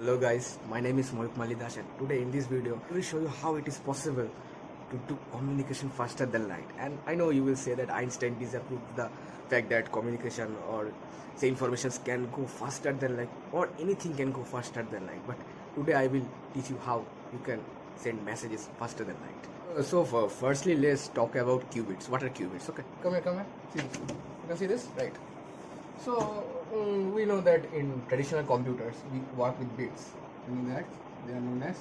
Hello guys, my name is Mohit Malidas and today in this video I will show you how it is possible to do communication faster than light. And I know you will say that Einstein disapproved the fact that communication or say informations can go faster than light or anything can go faster than light. But today I will teach you how you can send messages faster than light. Firstly let's talk about qubits. What are qubits? Okay, come here. See this. You can see this, right? We know that in traditional computers we work with bits, meaning that they are known as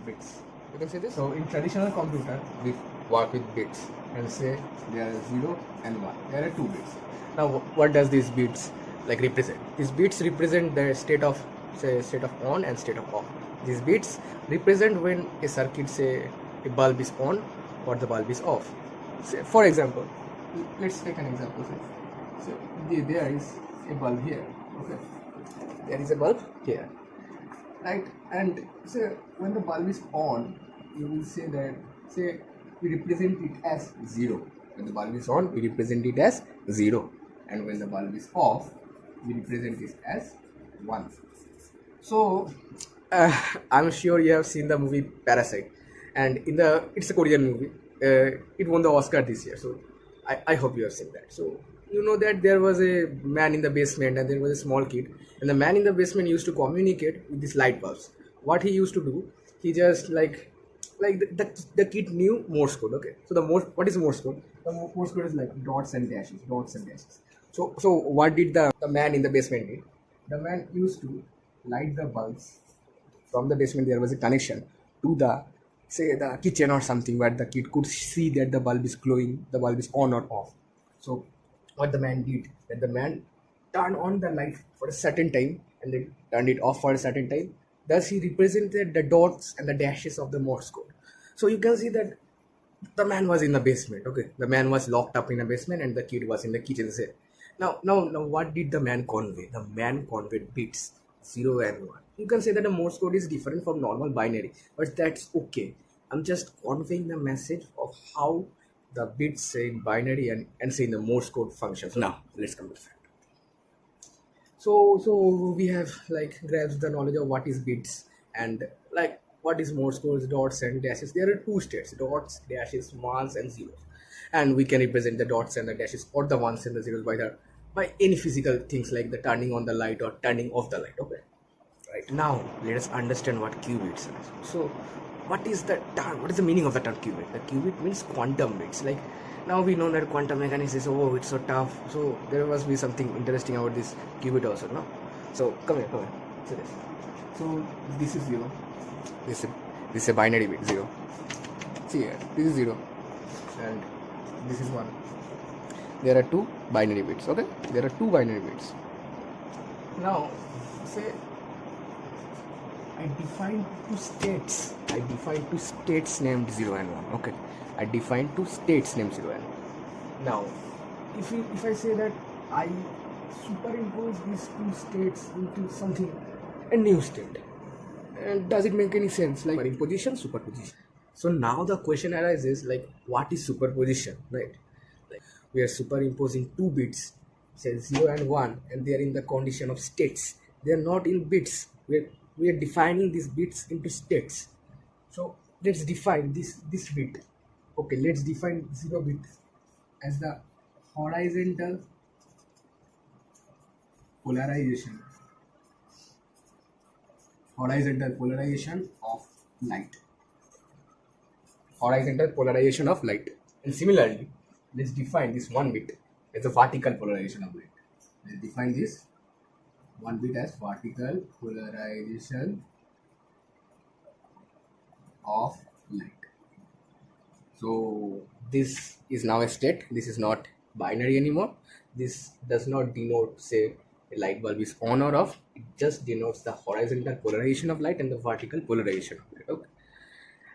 bits. You can see this. So in traditional computer we work with bits and say there are 0 and 1. There are 2 bits. Now what does these bits represent? These bits represent the state of on and state of off. These bits represent when a circuit, say a bulb is on or the bulb is off. Say, for example, let's take an example. So there is a bulb here. Okay, there is a bulb here, right? And so when the bulb is on, you will say that we represent it as 0. When the bulb is on, we represent it as 0, and when the bulb is off, we represent it as 1. So I'm sure you have seen the movie Parasite, and it's a Korean movie. It won the Oscar this year, so I hope you have seen that. So you know that there was a man in the basement and there was a small kid, and the man in the basement used to communicate with these light bulbs. What he used to do, he just the kid knew Morse code. Okay, so what is Morse code? The Morse code is like dots and dashes. So what did the man in the basement did? The man used to light the bulbs from the basement. There was a connection to the kitchen or something where the kid could see that the bulb is glowing, the bulb is on or off. So what the man did, that the man turned on the light for a certain time and then turned it off for a certain time. Thus he represented the dots and the dashes of the Morse code. So you can see that the man was in the basement. Okay, the man was locked up in a basement and the kid was in the kitchen. Now, what did the man convey? The man conveyed bits 0 and 1. You can say that the Morse code is different from normal binary, but that's okay. I'm just conveying the message of how the bits say in binary and say in the Morse code functions. Now let's come to the fact. So we have grasped the knowledge of what is bits and what is Morse code, dots and dashes. There are 2 states: dots, dashes, ones and zeros, and we can represent the dots and the dashes or the ones and the zeros by any physical things like the turning on the light or turning off the light. Okay, right. Now let us understand what qubits are. So what is the term? What is the meaning of the term qubit? The qubit means quantum bits. Now we know that quantum mechanics is it's so tough. So there must be something interesting about this qubit also, no? So come here. See this. So this is 0. This is a binary bit 0. See here, this is 0 and this is 1. There are 2 binary bits. Okay, there are 2 binary bits. Now say I define 2 states. Named 0 and 1. Okay, I define 2 states named 0 and 1. Now, if I say that I superimpose these 2 states into something, a new state, and does it make any sense? Like imposition, superposition. So now the question arises, what is superposition, right? We are superimposing 2 bits, say 0 and 1, and they are in the condition of states. They are not in bits. We are defining these bits into states. So let's define this bit. Okay, let's define 0 bit as the horizontal polarization of light. And similarly, let's define this 1 bit as a vertical polarization of light. Let's define this 1 bit as vertical polarization of light. So this is now a state. This is not binary anymore. This does not denote, say, a light bulb is on or off. It just denotes the horizontal polarization of light and the vertical polarization of light. Okay.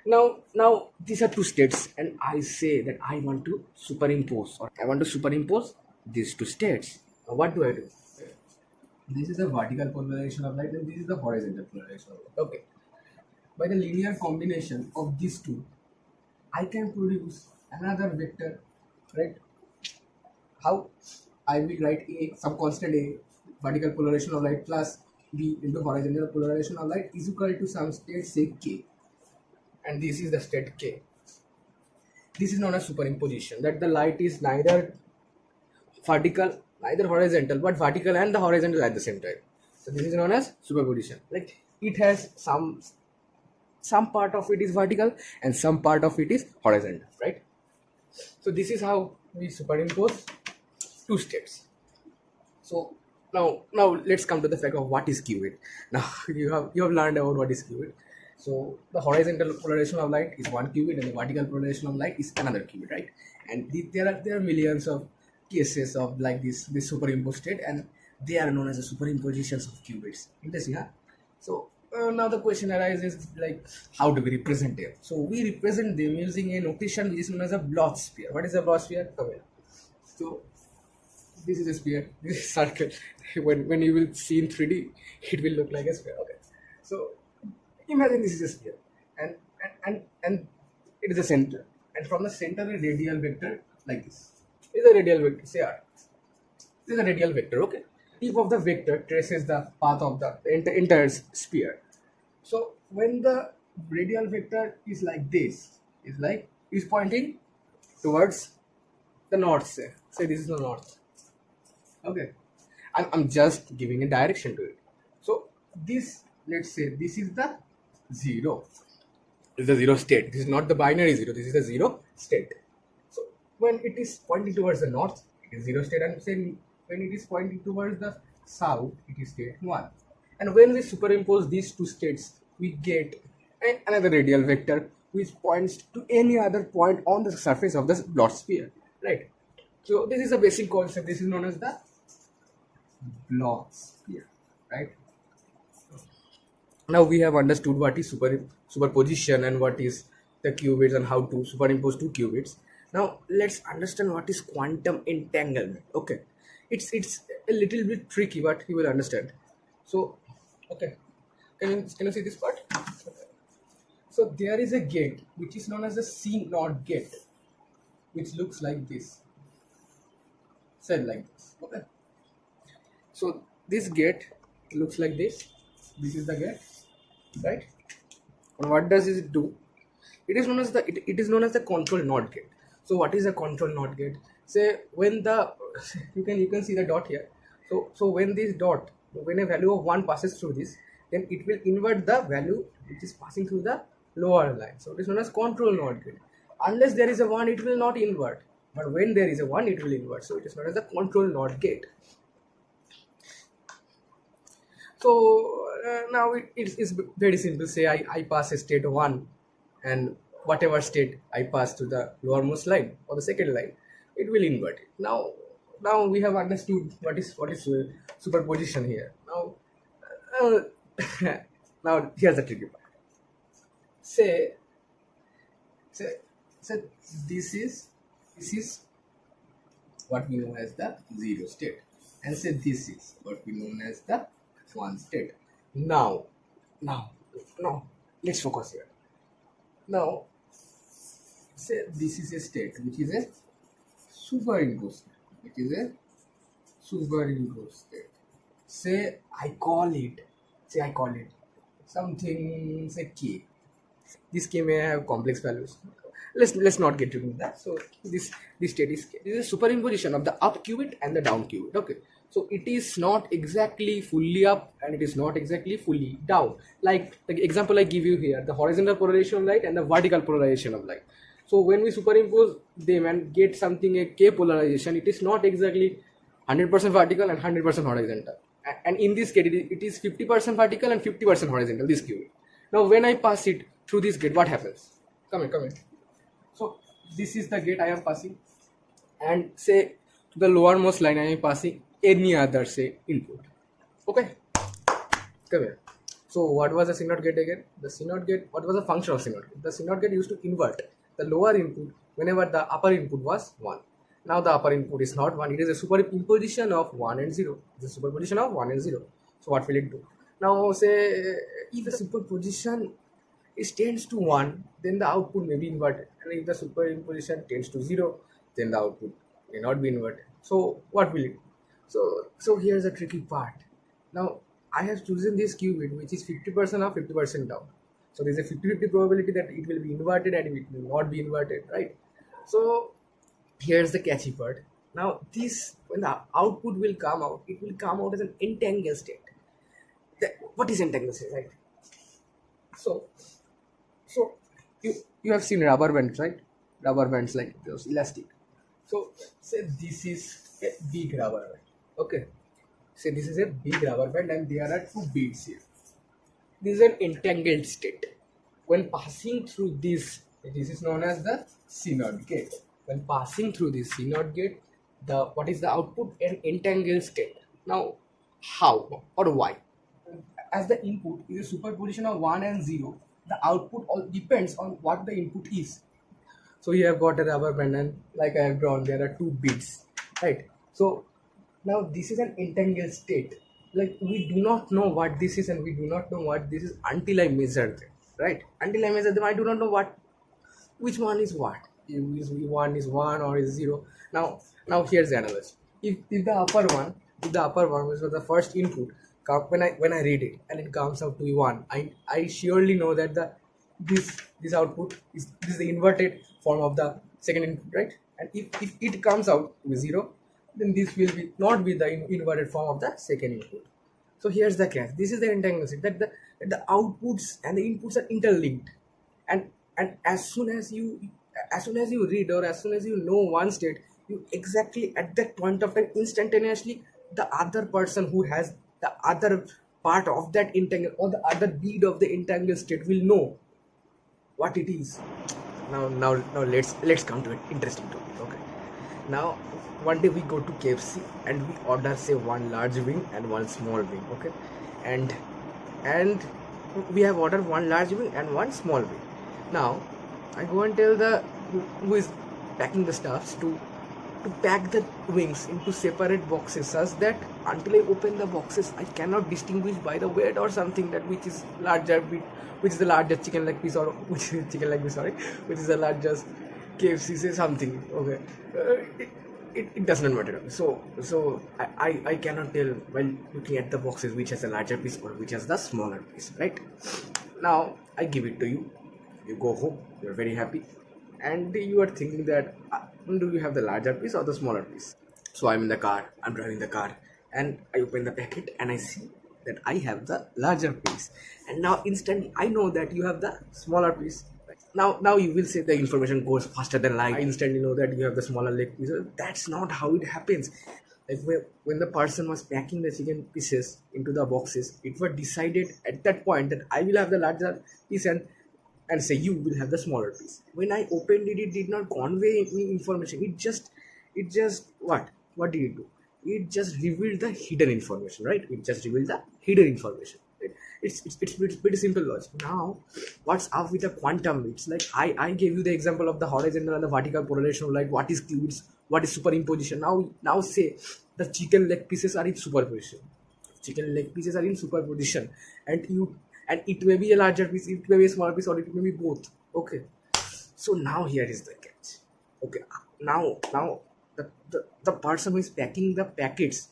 Now these are 2 states, and I say that I want to superimpose these 2 states. Now what do I do? This is the vertical polarization of light and this is the horizontal polarization of light. Okay. By the linear combination of these 2, I can produce another vector, right? How? I will write some constant A, vertical polarization of light plus V into horizontal polarization of light is equal to some state, say K, and this is the state K. This is known as superimposition, that the light is neither vertical, neither horizontal, but vertical and the horizontal at the same time. So this is known as superposition. Like it has some part of it is vertical and some part of it is horizontal, right? So this is how we superimpose two states. So now let's come to the fact of what is qubit. Now you have learned about what is qubit. So the horizontal polarization of light is one qubit and the vertical polarization of light is another qubit, right? And there are millions of cases of like this superimposed state, and they are known as the superimpositions of qubits. Interesting, huh? So now the question arises, like, how do we represent them? So we represent them using a notation which is known as a Bloch sphere. What is a Bloch sphere? Come here. So this is a sphere, this is a circle. When you will see in 3D, it will look like a sphere. Okay. So imagine this is a sphere, and it is a center, and from the center a radial vector like this. This is a radial vector. Say R. This is a radial vector. Okay. Tip of the vector traces the path of the entire sphere. So when the radial vector is like this, is pointing towards the north. Say this is the north. Okay, I'm just giving a direction to it. So this, let's say this is the zero. This is the zero state. This is not the binary zero. This is the zero state. So when it is pointing towards the north, it is zero state, and say when it is pointing towards the south, it is state 1. And when we superimpose these two states, we get another radial vector which points to any other point on the surface of the Bloch sphere, right? So this is a basic concept. This is known as the Bloch sphere, right? Now we have understood what is superposition and what is the qubits and how to superimpose two qubits. Now let's understand what is quantum entanglement. Okay, it's a little bit tricky, but you will understand. So okay, can you see this part? Okay. So there is a gate which is known as the CNOT gate, which looks like this, said like this. Okay, so this gate looks like this. This is the gate, right? And what does it do? It is known as the control NOT gate. So what is a control NOT gate? Say when the you can see the dot here. So when this dot, when a value of 1 passes through this, then it will invert the value which is passing through the lower line. So it is known as control NOT gate. Unless there is a 1, it will not invert. But when there is a 1, it will invert. So it is known as the control NOT gate. So now it is very simple. Say I pass a state 1, and whatever state I pass to the lowermost line or the second line, it will invert it. Now we have understood what is superposition here. Now here's the tricky part. Say this is what we know as the zero state, and say this is what we know as the 1 state. Now let's focus here. Now say this is a state which is a superimposed state. Say I call it something, say K. This K may have complex values. Let's not get into that. So this state is K. This is a superimposition of the up qubit and the down qubit. Okay. So it is not exactly fully up and it is not exactly fully down. Like the example I give you here, the horizontal polarization of light and the vertical polarization of light. So when we superimpose them and get something a K polarization, it is not exactly 100% vertical and 100% horizontal. And in this case, it is 50% vertical and 50% horizontal, this qubit. Now when I pass it through this gate, what happens? Come here. So this is the gate I am passing, and say to the lowermost line I am passing any other, say, input. Okay, come here. So what was the CNOT gate again? The CNOT gate, what was the function of CNOT gate? The CNOT gate used to invert the lower input whenever the upper input was 1. Now the upper input is not 1, it is a superimposition of 1 and 0. It's a superposition of 1 and 0. So what will it do? Now say if the superposition is tends to 1, then the output may be inverted. And if the superimposition tends to 0, then the output may not be inverted. So what will it do? So here's a tricky part. Now I have chosen this qubit which is 50% up, 50% down. So there's a 50-50 probability that it will be inverted and it will not be inverted, right? So here's the catchy part. Now this, when the output will come out, it will come out as an entangled state. What is entangled state, right? So so you have seen rubber bands, right? Rubber bands like those elastic. So say this is a big rubber band. Okay. Say this is a big rubber band and there are two beads here. This is an entangled state. When passing through this is known as the CNOT gate. When passing through this CNOT gate, the what is the output? An entangled state. Now, how or why? As the input is a superposition of 1 and 0, the output all depends on what the input is. So you have got a rubber band and like I have drawn, there are two beads, right? So now this is an entangled state. Like we do not know what this is and we do not know what this is until I measure them, right? Until I measure them, I do not know which one is what. Is one is one or is zero. Now here's the analogy. If the upper one which was the first input, when I read it and it comes out to be one, I surely know that this output is the inverted form of the second input, right? And if it comes out with zero, then this will be not be the inverted form of the second input. So here's the catch. This is the entangled state, that the outputs and the inputs are interlinked, and as soon as you read or as soon as you know one state, you exactly at that point of time instantaneously the other person who has the other part of that entangled or the other bead of the entangled state will know what it is. Now let's come to an interesting topic. Okay, now one day we go to KFC and we order say one large wing and one small wing. Okay, and we have ordered one large wing and one small wing. Now I go and tell the who is packing the stuffs to pack the wings into separate boxes such that until I open the boxes I cannot distinguish by the weight or something that which is larger which is the largest chicken leg piece or which is chicken leg piece, sorry, which is the largest KFC say something. Okay, it does not matter. So I cannot tell while looking at the boxes which has a larger piece or which has the smaller piece, right? Now I give it to you. You go home, you're very happy, and you are thinking that do you have the larger piece or the smaller piece? So I'm in the car, I'm driving the car, and I open the packet and I see that I have the larger piece, and now instantly I know that you have the smaller piece. Now you will say the information goes faster than light. I instantly know that you have the smaller leg piece. That's not how it happens. Like when the person was packing the chicken pieces into the boxes, it was decided at that point that I will have the larger piece and say you will have the smaller piece. When I opened it, it did not convey any information. It just what did it do? It just revealed the hidden information, right? It just revealed the hidden information. Right? It's pretty simple logic. Now, what's up with the quantum? It's like I gave you the example of the horizontal and the vertical correlation, like what is qubits, what is superimposition. Now say the chicken leg pieces are in superposition. Chicken leg pieces are in superposition, and it may be a larger piece, it may be a smaller piece, or it may be both. Okay, so now here is the catch. Okay, now the person who is packing the packets,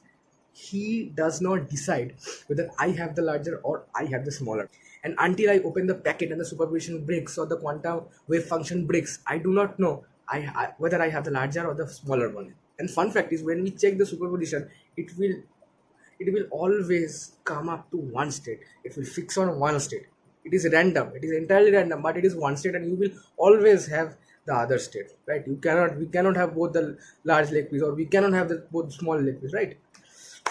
he does not decide whether I have the larger or I have the smaller. And until I open the packet and the superposition breaks or the quantum wave function breaks, I do not know whether I have the larger or the smaller one. And fun fact is, when we check the superposition, it will always come up to one state. It will fix on one state. It is random. It is entirely random, but it is one state, and you will always have the other state, right? We cannot have both the large leg piece, or we cannot have both small leg piece, right?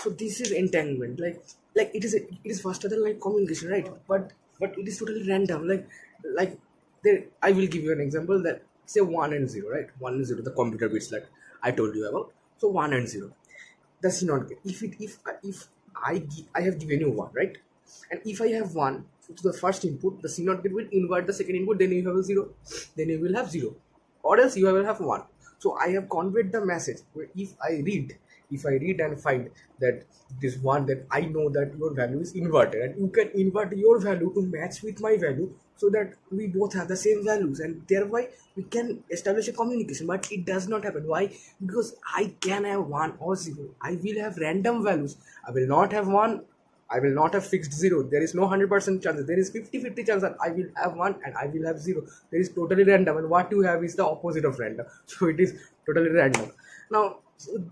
So this is entanglement. Like it is faster than light communication, right? But it is totally random. Like there, I will give you an example that say 1 and 0, right? 1 and 0, the computer bits that I told you about. So 1 and 0. The CNOT gate. If I have given you 1, right? And if I have 1 to the first input, the CNOT gate will invert the second input, then you have a 0, then you will have 0, or else you will have 1. So I have conveyed the message where if I read and find that this one, that I know that your value is inverted, and you can invert your value to match with my value so that we both have the same values, and thereby we can establish a communication. But it does not happen. Why? Because I can have 1 or 0. I will have random values. I will not have 1 I will not have fixed 0. There is no 100% chance. There is 50-50 chance that I will have 1 and I will have 0. There is totally random, and what you have is the opposite of random. So it is totally random. Now,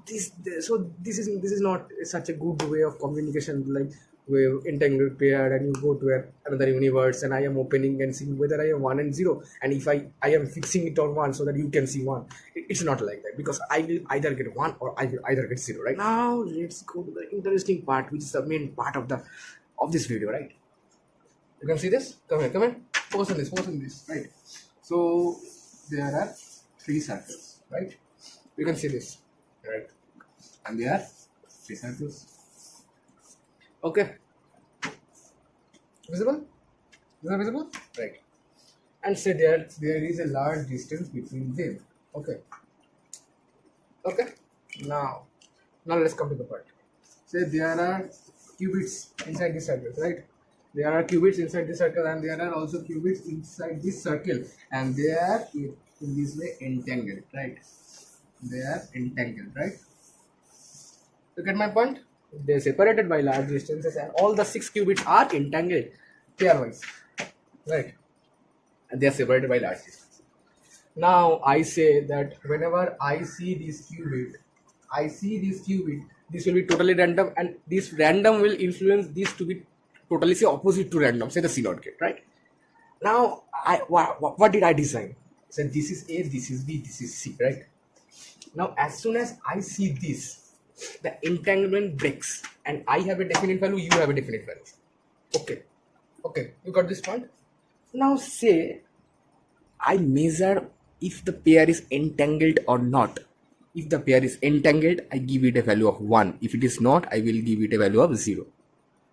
this is not such a good way of communication, like with entangled pair, and you go to another universe, and I am opening and seeing whether I am 1 and 0, and if I am fixing it on 1 so that you can see 1. It's not like that, because I will either get 1 or I will either get 0. Right now, let's go to the interesting part, which is the main part of this video. Right, you can see this. Come here, focus on this. Right, so there are 3 circles, right? You can see this, right? And there are 3 circles. Okay, visible? Is that visible? Right. And say there is a large distance between them. Okay. Now let's come to the part. Say there are qubits inside this circle, right? There are qubits inside this circle, and there are also qubits inside this circle, and they are in this way entangled, right? They are entangled, right? You get my point? They're separated by large distances, and all the 6 qubits are entangled pairwise, right? And they are separated by large distances. Now I say that whenever I see this qubit, this will be totally random, and this random will influence this to be totally, say, opposite to random, say the C naught gate, right? Now what did I design? So this is A, this is B, this is C, right? Now as soon as I see this, the entanglement breaks, and I have a definite value, you have a definite value. Okay, you got this point? Now say I measure if the pair is entangled or not. If the pair is entangled, I give it a value of 1. If it is not, I will give it a value of 0.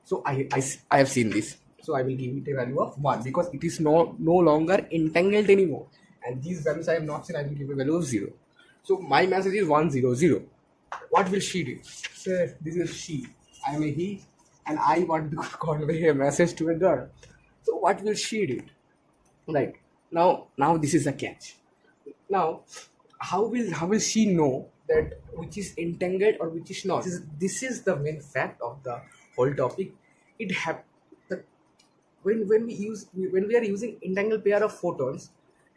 So I have seen this. So I will give it a value of 1 because it is no longer entangled anymore. And these values I have not seen, I will give a value of 0. So my message is 1, 0, 0. What will she do? Say this is she, I am a he, and I want to convey a message to a girl. So what will she do? Right, now this is a catch. Now how will she know that which is entangled or which is not? This is the main fact of the whole topic. When we are using entangled pair of photons,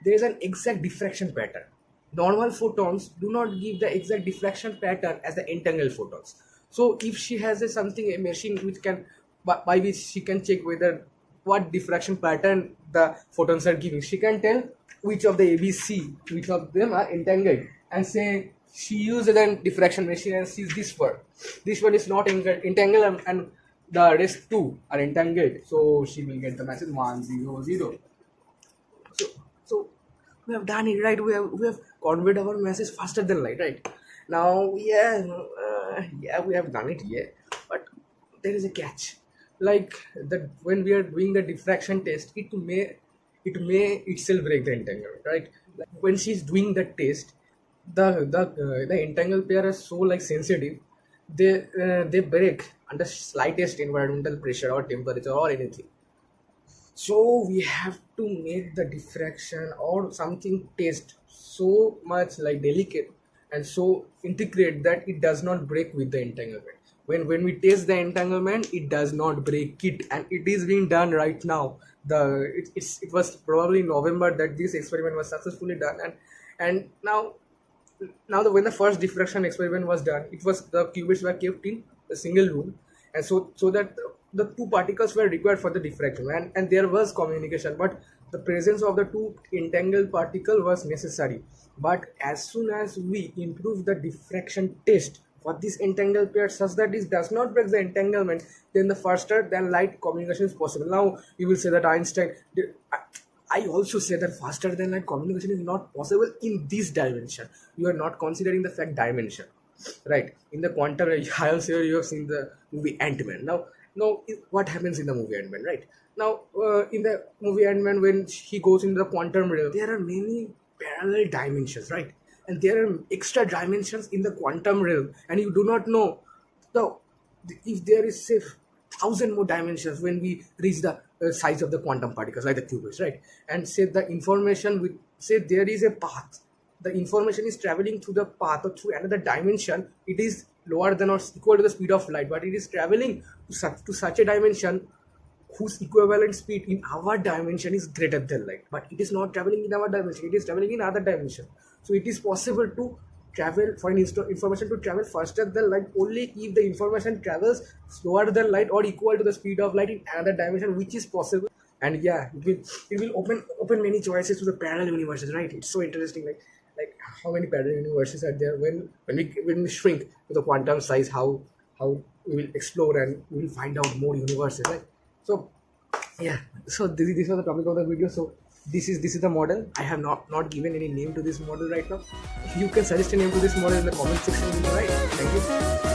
there is an exact diffraction pattern. Normal photons do not give the exact diffraction pattern as the entangled photons. So if she has a machine which can, by which she can check whether what diffraction pattern the photons are giving, she can tell which of the ABC, which of them are entangled, and say she uses a diffraction machine and sees this one is not entangled, and the rest 2 are entangled, so she will get the message 1, 0, 0. So we have done it, right? We have conveyed our message faster than light, right? Now we have done it, but there is a catch. Like that, when we are doing the diffraction test, it may itself break the entanglement, right? Like when she's doing the test, the entangled pair are so like sensitive, they break under slightest environmental pressure or temperature or anything. So we have to make the diffraction or something test so much like delicate and so integrate that it does not break with the entanglement. When we test the entanglement, it does not break it, and it is being done right now. It was probably in November that this experiment was successfully done, and now when the first diffraction experiment was done, it was the qubits were kept in a single room, and so that the 2 particles were required for the diffraction, and there was communication, but the presence of the 2 entangled particle was necessary. But as soon as we improve the diffraction test for this entangled pair such that it does not break the entanglement, then the faster than light communication is possible. Now you will say that Einstein, I also say that faster than light communication is not possible in this dimension. You are not considering the fact dimension, right? In the quantum, I also you have seen the movie Ant-Man. Now what happens in the movie Ant-Man, right? Now in the movie Ant-Man, when he goes into the quantum realm, there are many parallel dimensions, right? And there are extra dimensions in the quantum realm, and you do not know if there is, say, 1,000 more dimensions when we reach the size of the quantum particles, like the qubits, right? And say the information say there is a path, the information is traveling through the path or through another dimension, it is lower than or equal to the speed of light, but it is traveling to such a dimension whose equivalent speed in our dimension is greater than light. But it is not traveling in our dimension, it is traveling in other dimension. So it is possible to travel for an information to travel faster than light only if the information travels slower than light or equal to the speed of light in another dimension, which is possible. And yeah, it will open many choices to the parallel universes, right? It's so interesting, like how many parallel universes are there when we shrink to the quantum size, how we will explore and we will find out more universes, right? So yeah, so this was the topic of the video. So this is the model. I have not given any name to this model right now. You can suggest a name to this model in the comment section below, right? Thank you.